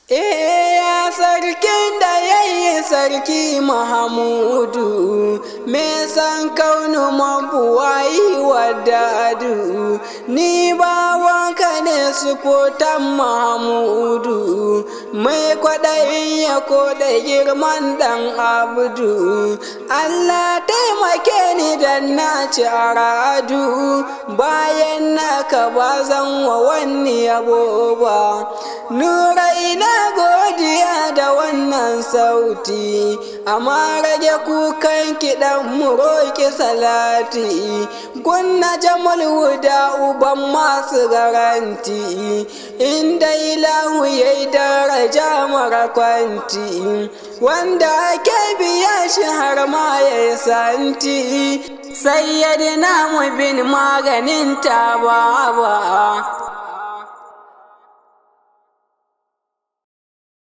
Ya sarkin da ya yi sarki Mahamudu, me san kaunu mabuwayi wadadu, ni bawanka ne sufotan Mahamudu, mai kwaɗayin ya koda girman ɗan abdu. Allah taimake ni dan na ci aradu, bayan naka ba zan wa wani yabo ba. Nura ina godiya da wannan sauti, amma rage kukan kiɗan mu roƙi salati, gunna jamal huda uban masu garanti, inda ilahu yayi daraja mara kwanti, wanda ake biya shi har ma yayi santi, sayyidina mu bin maganin tababa.